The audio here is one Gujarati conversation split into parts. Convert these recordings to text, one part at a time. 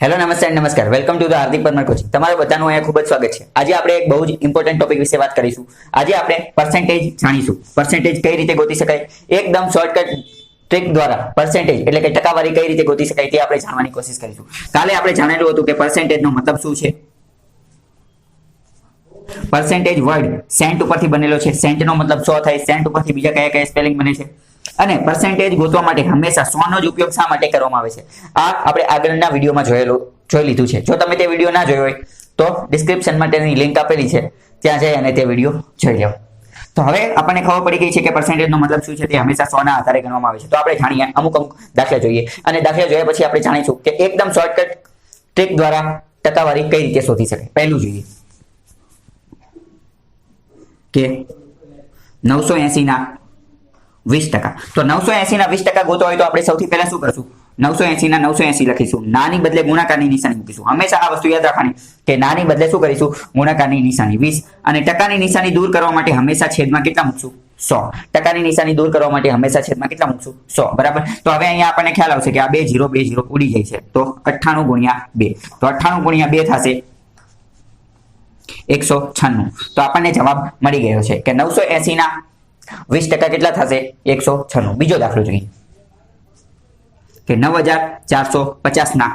હેલો નમસ્તે એન્ડ નમસ્કાર welcome to the Hardik Parmar coaching તમારા બધાનું અહીંયા ખૂબ જ સ્વાગત છે। આજે આપણે એક બહુ જ ઇમ્પોર્ટન્ટ ટોપિક વિશે વાત કરીશું। આજે આપણે પર્સન્ટેજ જાણીશું। પર્સન્ટેજ કઈ રીતે ગોતી શકાય, એકદમ શોર્ટકટ ટ્રિક દ્વારા પર્સન્ટેજ એટલે કે ટકાવારી કઈ રીતે ગોતી શકાય તે આપણે જાણવાની કોશિશ કરીશું। કાલે આપણે જાણેલું હતું કે પર્સન્ટેજનો મતલબ શું છે। પર્સન્ટેજ વર્ડ સેન્ટ ઉપરથી બનેલો છે। સેન્ટનો મતલબ 100 થાય। સેન્ટ ઉપરથી બીજા કયા કયા સ્પેલિંગ બને છે અને પર્સન્ટેજ ગોતવા માટે હંમેશા 100 નો જ ઉપયોગ શા માટે કરવામાં આવે છે આ આપણે આગળના વિડીયોમાં જોઈ લીધું છે। જો તમે તે વિડીયો ના જોયો હોય તો ડિસ્ક્રિપ્શનમાં તેની લિંક આપેલી છે, ત્યાં જઈ અને તે વિડીયો જોઈ લેવો। તો હવે આપણને ખબર પડી ગઈ છે કે પર્સન્ટેજનો મતલબ શું છે, તે હંમેશા 100 ના આધારે ગણવામાં આવે છે। તો આપણે જાણીએ અમુક દાખલા જોઈએ અને દાખલા જોયા પછી આપણે જાણીશું કે એકદમ શોર્ટકટ ટ્રિક દ્વારા ટકાવારી કઈ રીતે શોધી શકાય। પહેલું જોઈએ કે 980 ના 20%। તો 980 ના 20% ગોતવા હોય તો આપણે સૌથી પહેલા શું કરશું, 980 ના 980 લખીશું, નાની બદલે ગુણાકારની નિશાની મૂકીશું। હંમેશા આ વસ્તુ યાદ રાખવાની કે નાની બદલે શું કરીશું, ગુણાકારની નિશાની 20 અને ટકાની નિશાની દૂર કરવા માટે હંમેશા છેદમાં કેટલા મૂકશું, 100। ટકાની નિશાની દૂર કરવા માટે હંમેશા છેદમાં કેટલા મૂકશું, 100, બરાબર। તો હવે અહીંયા આપણને ખ્યાલ આવશે કે આ બે ઝીરો ઉડી જાય છે, તો 98 ગુણ્યા 2, તો 98 ગુણ્યા 2 થશે 196। તો આપણને જવાબ મળી ગયો છે કે 980 ના 20% કેટલા થશે, 196। બીજો દાખલો જોઈએ કે 9450 ના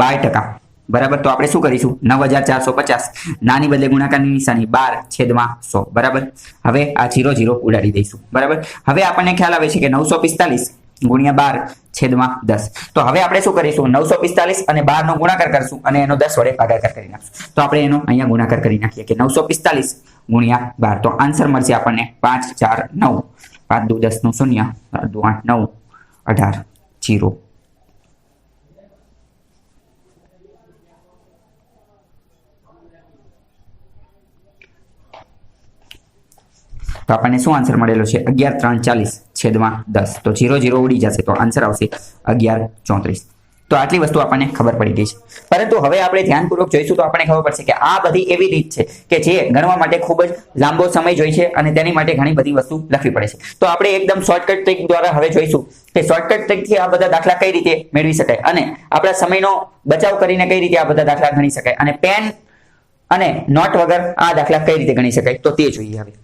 12%, બરાબર। તો આપણે શું કરીશું, 9450 નાની બદલે ગુણાકારની નિશાની 12/100, બરાબર। હવે આ 0 ઉડાડી દઈશું, બરાબર। હવે આપણને ખ્યાલ આવે છે કે 945 ગુણ્યા 12/10। તો હવે આપણે શું કરીશું, 945 અને 12 નો ગુણાકાર કરશું અને એનો 10 વડે ભાગાકાર કરી નાખશું। તો આપણે એનો અહીંયા ગુણાકાર કરી નાખીએ કે 945 ગુણ્યા 12, તો આન્સર મળશે આપણને 5 4 9, 5 2 10 નું 0, 2 8 9 18 0। તો આપણને શું આન્સર મળેલો છે, 11 3 40 છેદમાં 10। તો 0 ઉડી જશે, તો આન્સર આવશે 11 34। તો આટલી વસ્તુ આપણને ખબર પડી ગઈ છે, પરંતુ હવે આપણે ધ્યાનપૂર્વક જોઈશું તો આપણને ખબર પડશે કે આ બધી એવી રીત છે કે જે ગણવા માટે ખૂબ જ લાંબો સમય જોઈએ છે અને તેની માટે ઘણી બધી વસ્તુ લખવી પડે છે। તો આપણે એકદમ શોર્ટકટ ટ્રિક દ્વારા હવે જોઈશું કે શોર્ટકટ ટ્રિકથી આ બધા દાખલા કઈ રીતે મેળવી શકાય અને આપણા સમયનો બચાવ કરીને કઈ રીતે આ બધા દાખલા ગણી શકાય અને પેન અને નોટ વગર આ દાખલા કઈ રીતે ગણી શકાય, તો તે જોઈએ હવે।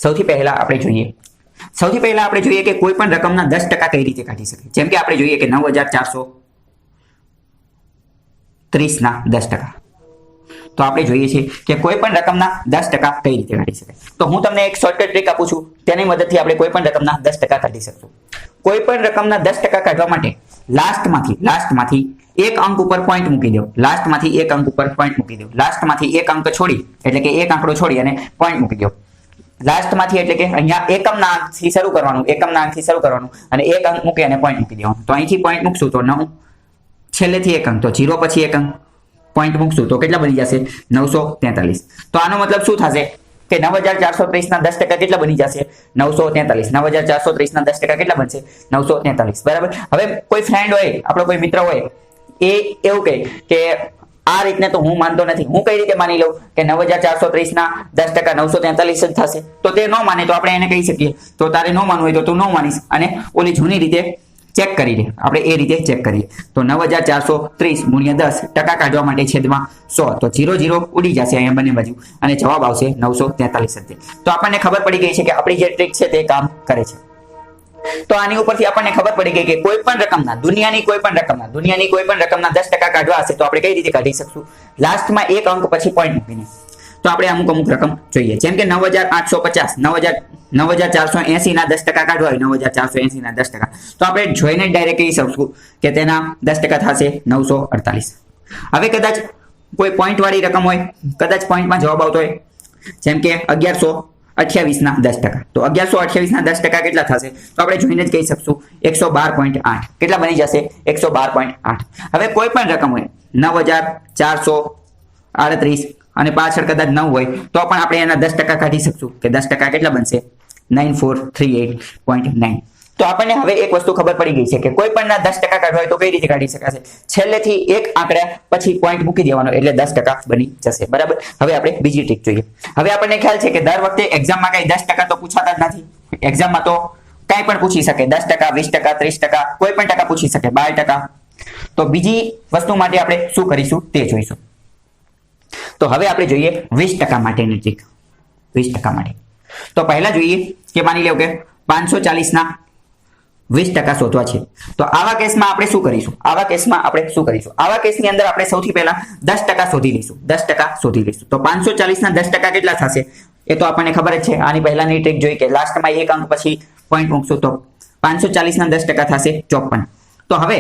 સૌથી પહેલા આપણે જોઈએ કે કોઈ પણ રકમના 10% કઈ રીતે કાઢી શકાય। જેમ કે આપણે જોઈએ કે 9430 ના 10%, તો આપણે જોઈએ છીએ કે કોઈ પણ રકમના 10% કઈ રીતે કાઢી શકાય। તો હું તમને એક શોર્ટકટ ટ્રિક આપું છું, તેની મદદથી આપણે કોઈ પણ રકમના 10% કાઢી શકશું। કોઈ પણ રકમના 10% કાઢવા માટે લાસ્ટમાંથી એક અંક ઉપર પોઈન્ટ મૂકી દો, લાસ્ટમાંથી એક અંક છોડી એટલે કે એક આંકડો છોડી અને પોઈન્ટ મૂકી દો। લાસ્ટમાંથી એટલે કે અહીંયા એકમના અંકથી શરૂ કરવાનું અને એક અંક મૂકી અને પોઈન્ટ મૂકી દેવાનું। તો અહીંથી પોઈન્ટ મૂકશું તો 9, છેલ્લેથી એક અંક, તો 0 પછી એક અંક પોઈન્ટ મૂકશું તો કેટલા બની જશે, 943। તો આનો મતલબ શું થશે કે 9430 ના 10% કેટલા બની જશે, 943। 9430 ના 10% કેટલા બનશે, 943, બરાબર। હવે કોઈ ફ્રેન્ડ હોય, આપણો કોઈ મિત્ર હોય, એ એવું કહે કે આ રીતને તો હું માનતો નથી, હું કઈ રીતે માની લઉં કે 9430 ના 10% 943 જ થશે। તો તે ન માને તો આપણે એને કહી શકીએ તો તારે ન માનવું હોય તો તું ન માનીશ અને ઓલી જૂની રીતે ચેક કરી લે, આપણે એ રીતે ચેક કરીએ। તો 9430 ગુણ્યા 10 ટકા કાઢવા માટે છેદમાં 100, તો 0 ઉડી જશે અહીંયા બંને બાજુ અને જવાબ આવશે 943। તો આપણને ખબર પડી ગઈ છે કે આપણી જે ટ્રિક છે તે કામ કરે છે। તો આની ઉપરથી આપણને ખબર પડી ગઈ કે કોઈ પણ રકમના દુનિયાની કોઈ પણ રકમના 10% કાઢવા હશે તો આપણે કઈ રીતે કાઢી શકશું, લાસ્ટમાં એક અંક પછી પોઈન્ટ મૂકીને। તો આપણે અમુક રકમ જોઈએ, જેમ કે 9850 9480 ના 10% કાઢવા હોય, 9480 ના 10%, તો આપણે જોઈને ડાયરેક્ટ કહી શકશું કે તેના 10% થશે 948। હવે કદાચ કોઈ પોઈન્ટ વાળી રકમ હોય, કદાચ પોઈન્ટમાં જવાબ આવતો હોય, જેમ કે 1128 ના 10%, તો 1128 ના 10% કેટલા થશે, તો આપણે જોઈને જ કહી શકશું 112.8, કેટલા બની જશે, 112.8। હવે કોઈ પણ રકમ હોય 9438 અને પાછળ કદાચ 9 હોય તો પણ આપણે એના 10% કાઢી શકશું કે 10% કેટલા બનશે, 9438.9। તો આપણને હવે એક વસ્તુ ખબર પડી ગઈ છે કે કોઈ પણ ના 10% કાઢવા હોય તો કઈ રીતે કાઢી શકાશે છેલ્લેથી એક આંકડા પછી પોઈન્ટ મૂકી દેવાનો એટલે 10% બની જશે બરાબર હવે આપણે બીજી ટ્રીક જોઈએ હવે આપણને ખ્યાલ છે કે દર વખતે એક્ઝામમાં કઈ 10% તો પૂછાતા જ નથી એક્ઝામમાં તો કઈ પણ પૂછી શકે 10% 20% 30% કોઈ પણ ટકા પૂછી શકે 12% તો બીજી વસ્તુ માટે આપણે શું કરીશું તે જોઈશું તો હવે આપણે જોઈએ 20% માટેની ટ્રીક 20% માટે તો પહેલા જોઈએ કે માની લો કે 540 ના 20% શોધવા છે તો આવા કેસમાં આપણે શું કરીશું આવા કેસની અંદર આપણે સૌથી પહેલા 10% શોધી લઈશું 10% શોધી લઈશું તો 540 ના 10% કેટલા થશે એ તો આપણને ખબર જ છે આની પહેલાની ટ્રીક જોઈ કે લાસ્ટમાં એક અંક પછી પોઈન્ટ મૂકશું તો 540 ના 10% થશે 54 તો હવે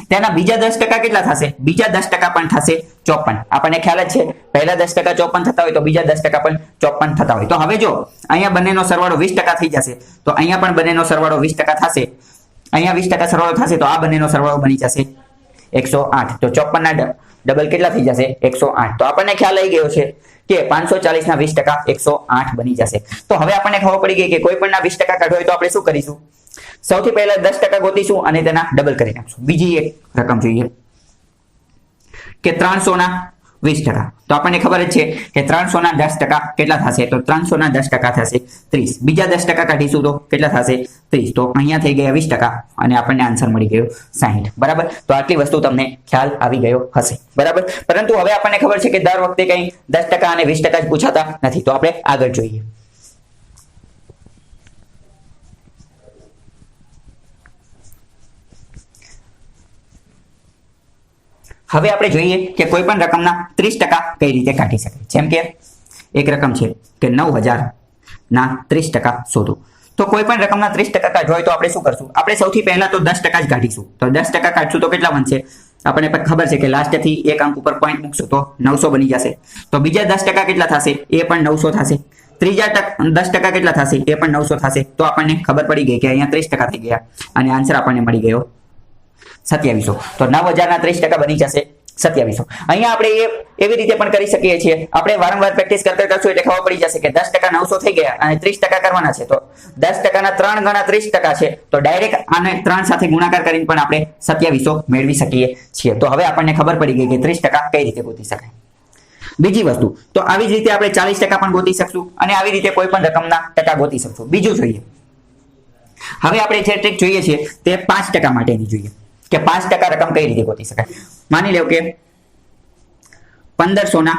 તેના બીજા 10% કેટલા થશે બીજા 10% પણ થશે 54 આપણને ખ્યાલ જ છે પહેલા 10% 54 થતા હોય તો બીજા 10% પણ 54 થતા હોય તો હવે જો અહીંયા બંનેનો સરવાળો 20% થઈ જશે તો અહીંયા પણ બંનેનો સરવાળો 20% થશે અહીંયા 20% સરવાળો થશે તો આ બંનેનો સરવાળો બની જશે 108 તો 54 ના ડબલ કેટલા થઈ જશે 108 તો આપણને ખ્યાલ આવી ગયો છે કે 540 ના 20% 108 બની જશે તો હવે આપણને ખબર પડી ગઈ કે કોઈ પણ ના 20% કાઢવા હોય તો આપણે શું કરીશું સૌથી પહેલા 10% ગોતીશું અને તેના ડબલ કરી નાખશું બીજી એક રકમ જોઈએ કે 300 ના 20% તો આપણને ખબર જ છે કે 300 ના 10% કેટલા થશે તો 300 ના 10% થશે 30 બીજા 10% કાઢીશું તો કેટલા થશે 30 તો અહીંયા થઈ ગયા 20% અને આપણને આન્સર મળી ગયો 60 બરાબર તો આટલી વસ્તુ તમને ખ્યાલ આવી ગયો હશે બરાબર પરંતુ હવે આપણને ખબર છે કે દર વખતે કંઈ 10% અને 20% જ પૂછાતા નથી તો આપણે આગળ જોઈએ હવે આપણે જોઈએ કે કોઈ પણ રકમના 30% કઈ રીતે કાઢી શકાય જેમ કે એક રકમ છે કે 9000 ના 30% શોધો તો કોઈ પણ રકમના 30% કાઢવા હોય તો આપણે શું કરશું આપણે સૌથી પહેલા તો 10% જ કાઢીશું તો 10% કાઢશું તો કેટલા બનશે આપણને પણ ખબર છે કે લાસ્ટથી એક અંક ઉપર પોઈન્ટ મૂકશું તો 900 બની જશે તો બીજા 10% કેટલા થશે એ પણ 900 થશે ત્રીજા 10% કેટલા થશે એ પણ 900 થશે તો આપણને ખબર પડી ગઈ કે અહીંયા 30% થઈ ગયા અને આન્સર આપણને મળી ગયો 2700 તો 9000 ના 30% બની જશે 2700 અહીંયા આપણે એવી રીતે પણ કરી શકીએ છીએ આપણે વારંવાર પ્રેક્ટિસ કરતા કરશું એટલે ખબર પડી જશે કે 10% 900 થઈ ગયા અને 30% કરવાના છે તો 10% ના 3 ગણા 30% છે તો ડાયરેક્ટ આને 3 સાથે ગુણાકાર કરીને પણ આપણે 2700 મેળવી શકીએ છીએ તો હવે આપણને ખબર પડી ગઈ કે 30% કઈ રીતે ગોતી શકાય બીજી વસ્તુ તો આવી જ રીતે આપણે 40% પણ ગોતી શકશું અને આવી રીતે કોઈ પણ રકમના ટકા ગોતી શકશું બીજું જોઈએ હવે આપણે જે ટ્રીક જોઈએ છે તે 5% માટેની જોઈએ કે 5% રકમ કઈ રીતે ગોતી શકાય માની લો કે 1500 ના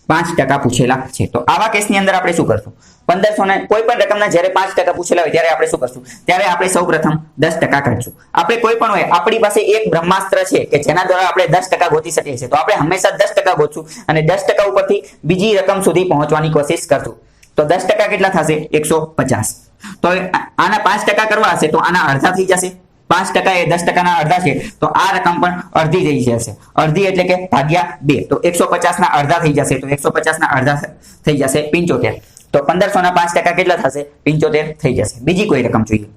5% પૂછેલા છે તો આવા કેસની અંદર આપણે શું કરશું 1500 ના કોઈ પણ રકમના જ્યારે 5% પૂછેલા હોય ત્યારે આપણે શું કરશું ત્યારે આપણે સૌપ્રથમ 10% કાઢશું આપણે કોઈ પણ હોય આપણી પાસે એક બ્રહ્માસ્ત્ર છે કે જેના દ્વારા આપણે 10% ગોતી શકીએ છીએ તો આપણે હંમેશા 10% ગોતશું અને 10% ઉપરથી બીજી રકમ સુધી પહોંચવાની કોશિશ કરશું તો 10% કેટલા થશે 150 તો આના 5% કરવા હશે તો આના અડધા થઈ જશે 5% એ 10% ના અડધા છે તો આ રકમ પણ અડધી થઈ જશે અડધી એટલે કે ભાગ્યા 2 તો 150 ના અડધા થઈ જશે તો 150 ના અડધા થઈ જશે 75 તો 1500 ના 5% કેટલા થશે 75 થઈ જશે બીજી કોઈ રકમ જોઈએ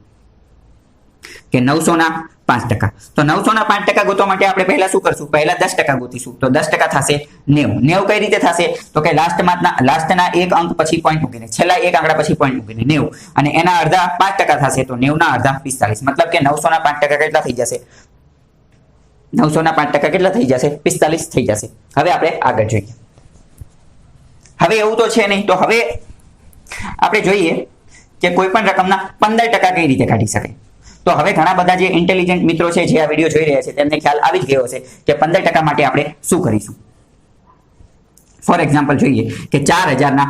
કે 900 ના 5% તો 900 ના 5% ગોતવા માટે આપણે પહેલા શું કરશું પહેલા 10% ગોતીશું તો 10% થશે 90 કઈ રીતે થશે તો કે લાસ્ટના એક અંક પછી પોઈન્ટ મૂકીને છેલ્લા એક આંકડા પછી પોઈન્ટ મૂકીને 90 અને એના અડધા 5% થશે તો 90 ના અડધા 45 મતલબ કે 900 ના 5% કેટલા થઈ જશે 900 ના 5% કેટલા થઈ જશે 45 થઈ જશે હવે આપણે આગળ જોઈએ હવે એવું તો છે નહીં તો હવે આપણે જોઈએ કે કોઈ પણ રકમના 15% કઈ રીતે કાઢી શકાય તો હવે ઘણા બધા જે ઇન્ટેલિજન્ટ મિત્રો છે જે આ વિડીયો જોઈ રહ્યા છે તેમને ખ્યાલ આવી જ ગયો હશે કે 15% માટે આપણે શું કરીશું ફોર એક્ઝામ્પલ જોઈએ કે 4000 ના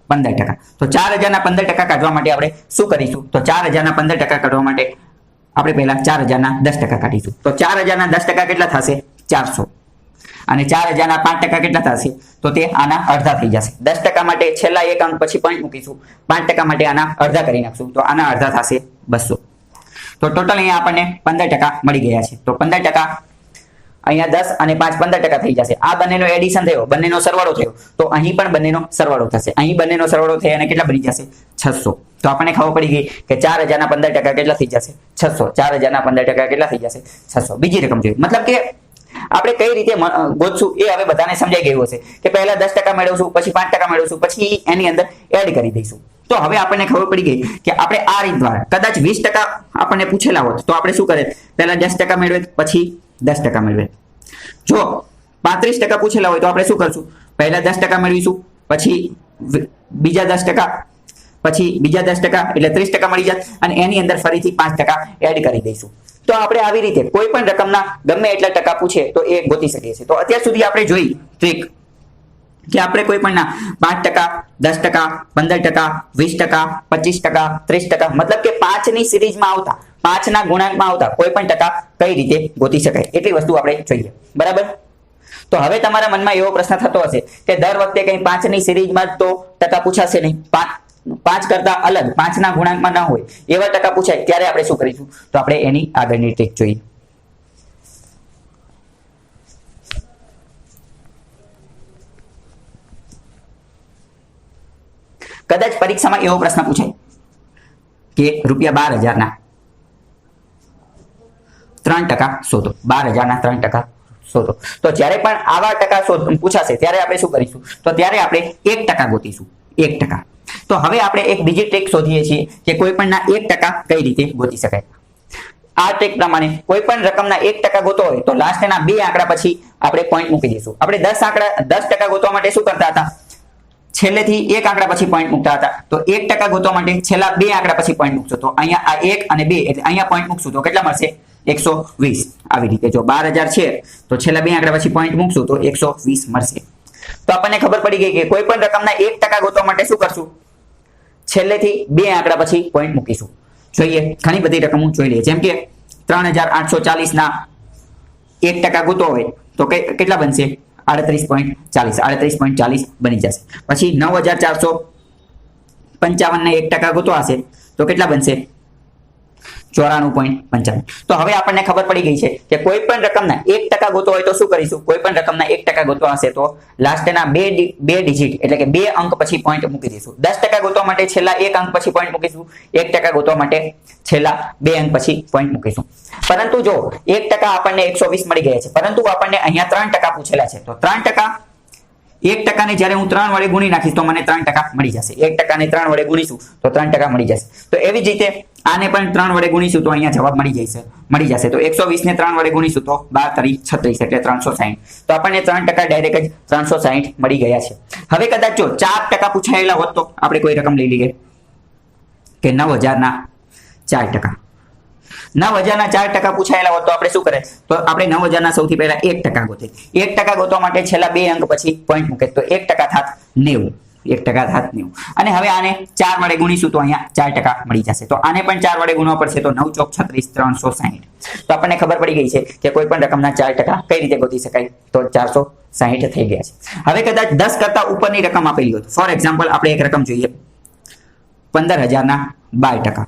15% તો 4000 ના 15% કાઢવા માટે આપણે શું કરીશું તો 4000 ના 15% કાઢવા માટે આપણે પહેલા 4000 ના 10% કાઢીશું તો 4000 ના 10% કેટલા થશે 400 અને 4000 ના 5% કેટલા થશે તો તે આના અડધા થઈ જશે 10% માટે છેલ્લા એક અંક પછી પોઈન્ટ મૂકીશું 5% માટે આના અડધા કરી નાખશું તો આના અડધા થશે 200 તો ટોટલ અહીંયા આપણને 15% મળી ગયા છે તો 15% અહીંયા 10 અને 5 15% થઈ જશે આ બંનેનો એડિશન થયો બંનેનો સરવાળો થયો તો અહીં પણ બંનેનો સરવાળો થશે અહીં બંનેનો સરવાળો થઈ અને કેટલા બની જશે 600 તો આપણને ખબર પડી ગઈ કે 4000 ના 15% કેટલા થઈ જશે 600 4000 ના 15% કેટલા થઈ જશે 600 બીજી રકમ જોઈએ મતલબ કે આપણે કઈ રીતે ગોતશું એ હવે બધાને સમજાઈ ગયું હશે કે પહેલા 10% મેળવશું પછી 5% મેળવશું પછી એની અંદર એડ કરી દઈશું તો હવે આપણને ખબર પડી ગઈ કે આપણે આ રીત દ્વારા કદાચ 20% આપણને પૂછેલા હોત તો આપણે શું કરે, પહેલા 10% મેળવે પછી 10% મેળવે. જો 35% પૂછેલા હોય તો આપણે શું કરશું, પહેલા 10% મેળવીશું, પછી બીજા 10%, પછી બીજા 10% એટલે 30% મળી જાય અને એની અંદર ફરીથી 5% એડ કરી દઈશું. તો આપણે આવી રીતે કોઈ પણ રકમના ગમે એટલા ટકા પૂછે તો એ ગોતી શકીએ છીએ. તો અત્યાર સુધી આપણે જોઈ ટ્રીક કે આપણે કોઈ પણ 5%, 10%, 15%, 20%, 25%, 30%, મતલબ કે 5 ની સિરીઝમાં આવતા, 5 ના ગુણાંકમાં આવતા કોઈ પણ ટકા કઈ રીતે ગોતી શકાય એટલી વસ્તુ આપણે જોઈએ. બરાબર. તો હવે તમારા મનમાં એવો પ્રશ્ન થતો હશે કે દર વખતે કઈ 5 ની સિરીઝમાં તો ટકા પૂછાશે નહીં, 5 કરતા અલગ 5 ના ગુણાંકમાં ન હોય એવા ટકા પૂછાય ત્યારે આપણે શું કરીશું, તો આપણે એની આગળની ટ્રીક જોઈએ. કદાચ પરીક્ષામાં એવો પ્રશ્ન પૂછાય કે ₹12,000 ના 3% શોધો, 12,000 ના 3% શોધો. તો જ્યારે પણ આવા ટકા પૂછાશે ત્યારે આપણે શું કરીશું, તો ત્યારે આપણે 1% ગોતીશું, 1%. તો હવે આપણે એક બીજી ટ્રીક શોધીએ છીએ કે કોઈ પણ ના 1% કઈ રીતે ગોતી શકાય. આ ટ્રીક પ્રમાણે કોઈ પણ રકમના 1% ગોતો હોય તો લાસ્ટના 2 આંકડા પછી આપણે પોઈન્ટ મૂકી દઈશું. આપણે 10% ગોતવા માટે શું કરતા હતા, છેલ્લેથી 1 આંકડા પછી પોઈન્ટ મૂકતા હતા. તો 1% ગોતવા માટે છેલ્લા 2 આંકડા પછી પોઈન્ટ મૂકશું. તો અહીંયા આ 1 અને 2 એટલે અહીંયા પોઈન્ટ મૂકશું તો કેટલા મળશે, 120. આવી રીતે જો 12,000 છે તો છેલ્લા 2 આંકડા પછી પોઈન્ટ મૂકશું તો 120 મળશે. તો આપણને ખબર પડી ગઈ કે કોઈ પણ રકમના 1% ગોતવા માટે શું કરશું, છેલ્લેથી 2 આંકડા પછી પોઈન્ટ મૂકીશું. જોઈએ ઘણી બધી રકમો જોઈ લઈએ. જેમ કે 3,840 ના 1% ગોતો હોય તો કેટલા બનશે, 38.40, 38.40 બની જશે. પછી 9,455 ને 1% ગોતવા હશે તો કેટલા બનશે, 94.55. તો હવે આપણને ખબર પડી ગઈ છે કે કોઈ પણ રકમના 1% ગોતો હોય તો શું કરીશું, કોઈ પણ રકમના 1% ગોતવા હશે તો લાસ્ટના 2 ડિજિટ એટલે કે 2 અંક પછી પોઈન્ટ મૂકી દઈશું. 10% ગોતવા માટે છેલ્લા 1 અંક પછી પોઈન્ટ મૂકીશું, 1% ગોતવા માટે છેલ્લા 2 અંક પછી પોઈન્ટ મૂકીશું. પરંતુ જો 1% આપણને 120 મળી ગયા છે, પરંતુ આપણને અહીંયા 3% પૂછેલા છે. તો 3%, 1% ને જ્યારે હું 3 વડે ગુણી નાખીશ તો મને 3% મળી જશે. 1% ને 3 વડે ગુણીશું તો 3% મળી જશે. તો એવી જ રીતે આને પણ 3 વડે ગુણીશું તો અહીંયા જવાબ મળી જશે. તો 120 ને 3 વડે ગુણીશું તો 12 × 36 એટલે 360. તો આપણને 3% ડાયરેક્ટ જ 360 મળી ગયા છે. હવે કદાચ જો 4% પૂછાયેલા હોત તો આપણે કોઈ રકમ લઈ લઈએ કે 9,000 ના 4%. 9,000 ના 4% પૂછાયેલા હોત તો આપણે શું કરે, તો આપણે 9,000 ના સૌથી પહેલા 1% ગોતે. 1% ગોતવા માટે છેલ્લા 2 અંક પછી પોઈન્ટ મૂકે તો 1% થાત 90, 1% થાત 90. અને હવે આને 4 વડે ગુણીશું તો અહીંયા 4% મળી જશે. તો આને પણ 4 વડે ગુણવા પડશે તો 9 × 36 360. તો આપણને ખબર પડી ગઈ છે કે કોઈ પણ રકમના 4% કઈ રીતે ગોતી શકાય, તો 460 થઈ ગયા છે. હવે કદાચ 10 કરતા ઉપરની રકમ આપેલી હોય, ફોર એક્ઝામ્પલ આપણે એક રકમ જોઈએ 15,000 ના 12%.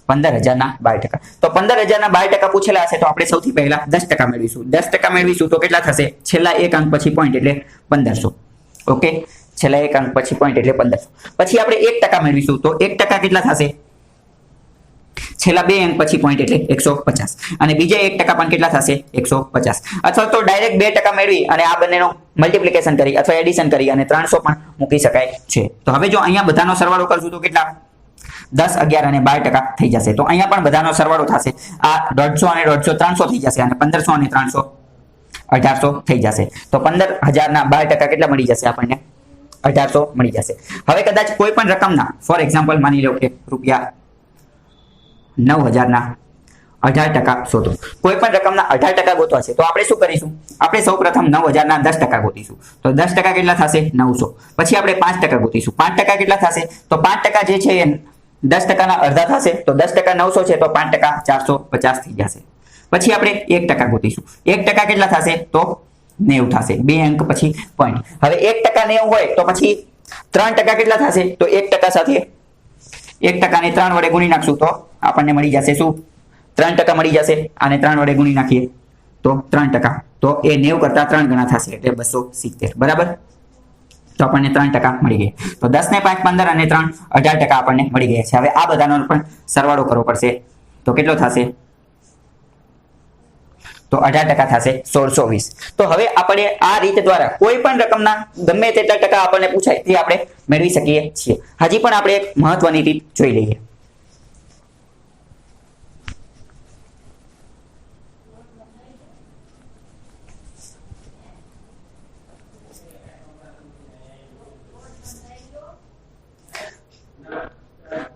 15,000 ના 12%. તો 15,000 ના 12% પૂછેલા હશે તો આપણે સૌથી પહેલા 10% મેળવીશું. 10% મેળવીશું તો કેટલા થશે, છેલ્લા 1 અંક પછી પોઈન્ટ એટલે 1,500. ઓકે, છેલ્લા 1 અંક પછી પોઈન્ટ એટલે 1,500. પછી આપણે 1% મેળવીશું તો 1% કેટલા થશે, છેલ્લા 2 અંક પછી પોઈન્ટ એટલે 150. અને બીજા 1% પણ કેટલા થશે, 150. અથવા તો ડાયરેક્ટ 2% મેળવી અને આ બંનેનો મલ્ટિપ્લિકેશન કરી અથવા એડિશન કરી અને 300 પણ મૂકી શકાય છે. તો હવે જો અહીંયા બધાનો સરવાળો કરશું તો કેટલા, 10, 11 અને 12% થઈ જશે. તો અહીંયા પણ બધાનો સરવાળો થશે. આ 150 અને 150 300 થઈ જશે અને 1500 અને 300 1800 થઈ જશે. તો 15,000 ના 12% કેટલા મળી જશે આપણને, 1800 મળી જશે. હવે કદાચ કોઈ પણ રકમના ફોર એક્ઝામ્પલ માની લો કે ₹9,000 ના 18% શોધો. કોઈ પણ રકમના 18% ગોતવા છે તો આપણે શું કરીશું, આપણે સૌપ્રથમ 9,000 ના 10% ગોતીશું. તો 10% કેટલા થશે, 900. પછી આપણે 5% ગોતીશું. 5% કેટલા થશે, તો 5% જે છે એ 10% ના અડધા થશે. તો 10% 900 છે તો 5% 450 થઈ જશે. પછી આપણે 1% ગોતીશું. 1% કેટલા થશે, તો 90 થશે. 2 અંક પછી પોઈન્ટ. હવે 1% 90 હોય તો પછી 3% કેટલા થશે, તો 1% સાથે 1% ને 3 વડે ગુણી નાખશું તો આપણને મળી જશે શું, 3% મળી જશે. આને 3 વડે ગુણી નાખીએ તો 3%. તો એ 90 કરતા 3 ગણા થશે એટલે 270. બરાબર. તો આપણને 3% મળી ગયા. તો 10 ને 5 15 અને 3 18% આપણને મળી ગયા છે. હવે આ બધાનો પણ સરવાળો કરવો પડશે તો કેટલો થશે, તો 18% થશે 1620. તો હવે આપણે આ રીત દ્વારા કોઈ પણ રકમના ગમે તેટલા ટકા આપણને પૂછાય તે આપણે મેળવી શકીએ છીએ. હજી પણ આપણે એક મહત્વની રીત જોઈ લઈએ.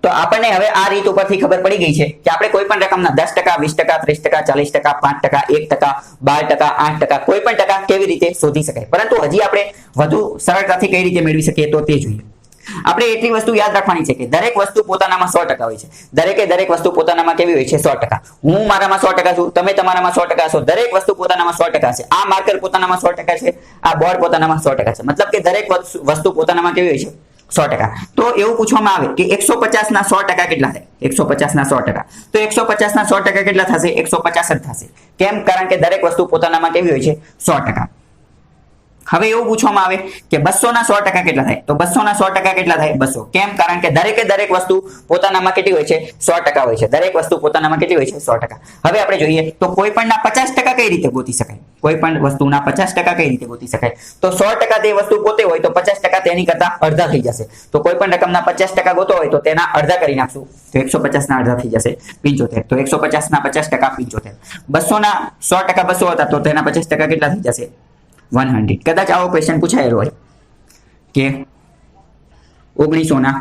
તો આપણને હવે આ રીત ઉપરથી ખબર પડી ગઈ છે કે આપણે કોઈ પણ રકમના 10%, 20%, 30%, 40%, 5%, 1%, 2%, 8%, કોઈ પણ ટકા કેવી રીતે શોધી શકાય. પરંતુ હજી આપણે વધુ સરળતાથી કઈ રીતે મેળવી શકીએ તો તે જોઈએ. આપણે એટલી વસ્તુ યાદ રાખવાની છે કે દરેક વસ્તુ પોતાનામાં 100% હોય છે. દરેક વસ્તુ પોતાનામાં કેવી હોય છે? 100%. હું મારામાં 100% છું, તમે તમારામાં 100% છો. દરેક વસ્તુ પોતાનામાં 100% છે. આ માર્કર પોતાનામાં 100% છે, આ બોર્ડ પોતાનામાં 100% છે. મતલબ કે દરેક વસ્તુ પોતાનામાં કેવી હોય છે? 100%. તો એવું પૂછવામાં આવે કે 150 ના 100% કેટલા થાય? 150 ના 100%. તો 150 ના 100% કેટલા થશે? 150 જ થશે. કેમ? કારણ કે દરેક વસ્તુ પોતાનામાં કેવી હોય છે? 100%. હવે એવું પૂછવામાં આવે કે 200 ના 100% કેટલા થાય? તો 200 ના 100% કેટલા થાય? 200. કેમ? કારણ કે દરેક વસ્તુ પોતાનામાં કેટલી હોય છે? 100% હોય છે. દરેક વસ્તુ પોતાનામાં કેટલી હોય છે? 100%. હવે આપણે જોઈએ તો કોઈ પણ ના 50% કઈ રીતે ગોતી શકાય? કોઈ પણ વસ્તુના 50% કઈ રીતે ગોતી શકાય? તો 100% તે વસ્તુ પોતે હોય તો 50% તેની કરતા અડધા થઈ જશે. તો કોઈ પણ રકમના 50% ગોતો હોય તો તેના અડધા કરી નાખશું. તો 150 ના અડધા થઈ જશે 75. તો 150 ના 50% 75. 200 ના 100% 200 હતા તો તેના 50% કેટલા થઈ જશે? 100. કદાચ આવો ક્વેશ્ચન પૂછાયેલો હોય કે 1900 ના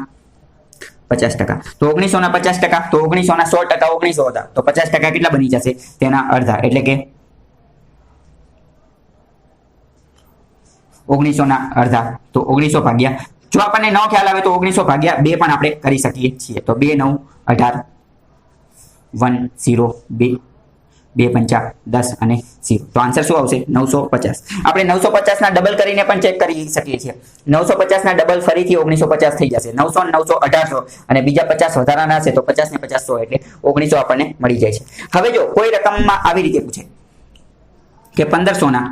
50%. તો 1900 ના 50%, તો 1900 ના 100% 1900 હતા તો 50% કેટલા બની જશે? તેના અડધા. એટલે કે 1900 ના અડધા તો 1900 ભાગ્યા, જો આપણને ન ખ્યાલ આવે તો 1900 ભાગ્યા 2 પણ આપણે કરી શકીએ છીએ. તો 2 9 18 1 0 2 2 5 10 અને 0. તો આન્સર શું આવશે? 950. આપણે 950 ના ડબલ કરીને પણ ચેક કરી શકીએ છીએ. 950 ના ડબલ ફરીથી 1950 થઈ જશે. 900 900 1800 અને બીજા 50 વધારાના હશે તો 50 ને 50 100 એટલે 1900 આપણને મળી જાય છે. હવે જો કોઈ રકમમાં આવી રીતે પૂછે કે 1500 ના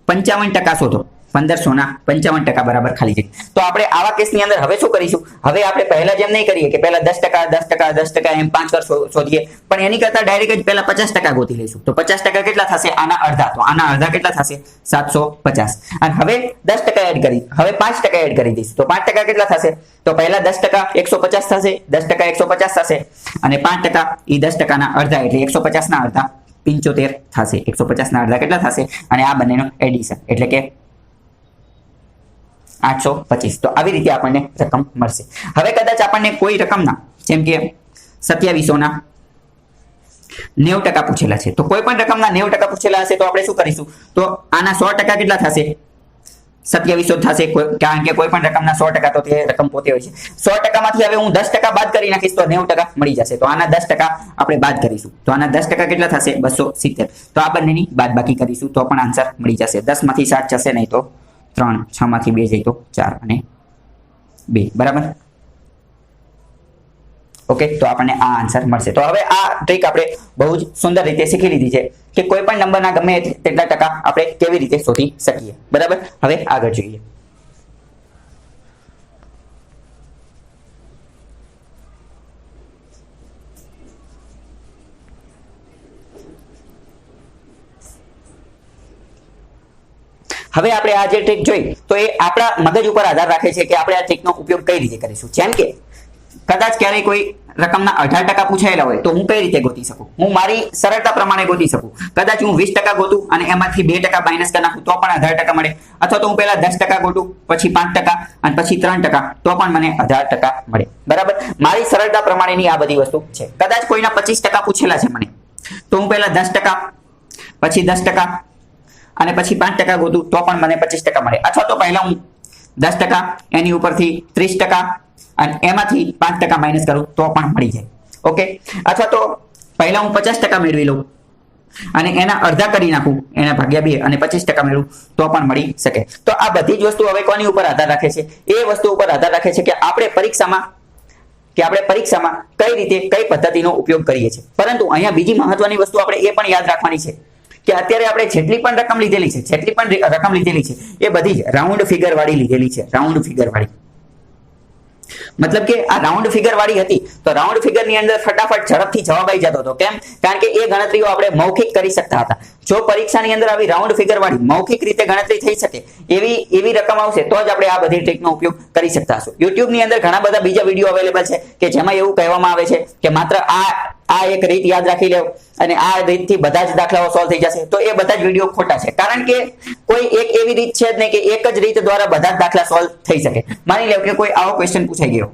55% શોધો. 1500 ના 55% બરાબર ખાલી જગ્યા. તો આપણે આવા કેસની અંદર હવે શું કરીશું? હવે આપણે પહેલા જેમ નહીં કરીએ કે પહેલા 10%, 10%, 10% એમ 5 વાર શોધીએ, પણ એની કરતા ડાયરેક્ટ જ પહેલા 50% ગોતી લઈશું. તો 50% કેટલા થશે? આના અડધા. તો આના અડધા કેટલા થશે? 750. અને હવે 10% એડ કરી, હવે 5% એડ કરી દઈશું. તો 5% કેટલા થશે? તો પહેલા 10% 150 થશે, 10% 150 થશે અને 5% એ 10% ના અડધા એટલે 150 ના અડધા 75 થશે. 150 ના અડધા કેટલા થશે? અને આ બંનેનો એડિશન એટલે કે 825. તો આવી રીતે આપણને રકમ મળશે. હવે કદાચ આપણને કોઈ રકમના જેમ કે 2700 ના 90% પૂછેલા છે. તો કોઈ પણ રકમના 90% પૂછેલા હશે તો આપણે શું કરીશું? તો આના 100% કેટલા થશે? 2700 થશે. કારણ કે કોઈ પણ રકમના 100% તો તે રકમ પોતે હોય છે. 100% માંથી હવે હું 10% બાદ કરી નાખીશ તો 90% મળી જશે. તો આના 10% આપણે બાદ કરીશું. તો આના 10% કેટલા થશે? 270. તો આ બંનેની બાદબાકી કરીશું તો પણ આન્સર મળી જશે. 10 માંથી 7 જશે નહીં તો 3, 6 માંથી 2 જાય તો 4 અને 2. બરાબર? ઓકે, તો આપણને આ આન્સર મળશે. તો હવે આ ટ્રીક આપણે બહુ જ સુંદર રીતે શીખી લીધી છે કે કોઈ પણ નંબરના ગમે તેટલા ટકા આપણે કેવી રીતે શોધી શકીએ. બરાબર? હવે આગળ જોઈએ. હવે આપણે આ જે ટ્રીક જોઈ તો એ આપણા મગજ ઉપર આધાર રાખે છે કે આપણે આ ટ્રીકનો ઉપયોગ કઈ રીતે કરીશું. જેમ કે કદાચ ક્યારેય કોઈ રકમના 18% પૂછાયેલા હોય તો હું કઈ રીતે ગોતી શકું? હું મારી સરળતા પ્રમાણે ગોતી શકું. કદાચ હું 20% ગોતું અને એમાંથી 2% માઇનસ કરી નાખું તો પણ 18% મળે. અથવા તો હું પહેલા 10% ગોતું, પછી 5% અને પછી 3% તો પણ મને 18% મળે. બરાબર? મારી સરળતા પ્રમાણેની આ બધી વસ્તુ છે. કદાચ કોઈના 25% પૂછેલા છે મને તો હું પહેલા 10%, પછી 10% અને પછી 5% ગોતું તો પણ મને 25% મળે. અથવા તો પહેલા હું 10% એની ઉપરથી 30% અને એમાંથી 5% માઇનસ કરું તો પણ મળી જાય. ઓકે, અથવા તો પહેલા હું 50% મેળવી લઉં અને એના અડધા કરી નાખું, એના ભાગ્યા 2 અને 25% મેળવું તો પણ મળી શકે. તો આ બધી જ વસ્તુ હવે કોની ઉપર આધાર રાખે છે? એ વસ્તુ ઉપર આધાર રાખે છે કે આપણે પરીક્ષામાં કઈ રીતે કઈ પદ્ધતિનો ઉપયોગ કરીએ છીએ. પરંતુ અહીંયા બીજી મહત્વની વસ્તુ આપણે એ પણ યાદ રાખવાની છે કે અત્યારે આપણે જેટલી પણ રકમ લીધેલી છે એ બધી જ રાઉન્ડ ફિગર વાળી લીધેલી છે. રાઉન્ડ ફિગર વાળી. મતલબ કે આ રાઉન્ડ ફિગર વાળી હતી તો રાઉન્ડ ફિગર ની અંદર ફટાફટ ઝડપથી જવાબ આવી જતો હતો. કેમ? કારણ કે એ ગણતરીઓ આપણે મૌખિક કરી શકતા હતા. જો પરીક્ષાની અંદર આવી રાઉન્ડ ફિગર વાળી મૌખિક રીતે ગણતરી થઈ શકે એવી રકમ આવશે તો જ આપણે આ બધી ટ્રીકનો ઉપયોગ કરી શકતા હશું. YouTube ની અંદર ઘણા બધા બીજા વિડીયો અવેલેબલ છે કે જેમાં એવું કહેવામાં આવે છે કે માત્ર આ એક રીત યાદ રાખી લેવ અને આ રીતથી બધા જ દાખલાઓ સોલ્વ થઈ જશે. તો એ બધા જ વિડીયો ખોટા છે. કારણ કે કોઈ એક એવી રીત છે જ નહીં કે એક જ રીત દ્વારા બધા જ દાખલા સોલ્વ થઈ શકે. માની લો કે કોઈ આવો ક્વેશ્ચન પૂછાઈ ગયો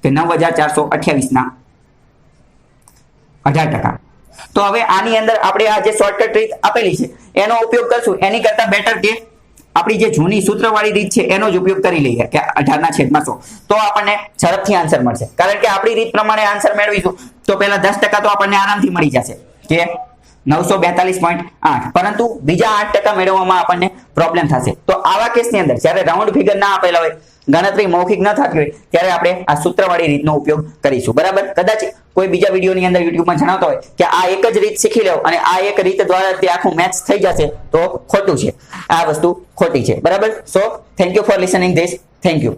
કે 9428 ના 18%. તો હવે આની અંદર આપણે આ જે શોર્ટકટ રીત આપેલી છે એનો ઉપયોગ કરશું. એની કરતા બેટર કે આપણી જે જૂની સૂત્રવાળી રીત છે એનો જ ઉપયોગ કરી લઈએ કે 18/100 તો આપણને ઝડપથી આન્સર મળશે. કારણ કે આપણી રીત પ્રમાણે આન્સર મેળવીશું તો પહેલા 10% તો આપણને આરામથી મળી જશે કે 942.8, પરંતુ બીજા 8% મેળવવામાં આપણને પ્રોબ્લેમ થશે. તો આવા કેસની અંદર જ્યારે રાઉન્ડ ફિગર ના આપેલા હોય, ગણતરી મૌખિક ન થતી હોય ત્યારે આપણે આ સૂત્રવાળી રીતનો ઉપયોગ કરીશું. બરાબર? કદાચ કોઈ બીજા વિડીયોની અંદર યુટ્યુબમાં જણાવતા હોય કે આ એક જ રીત શીખી લેવ અને આ એક રીત દ્વારા તે આખું મેથ્સ થઈ જશે તો ખોટું છે. આ વસ્તુ ખોટી છે. બરાબર? So thank you for listening this. Thank you.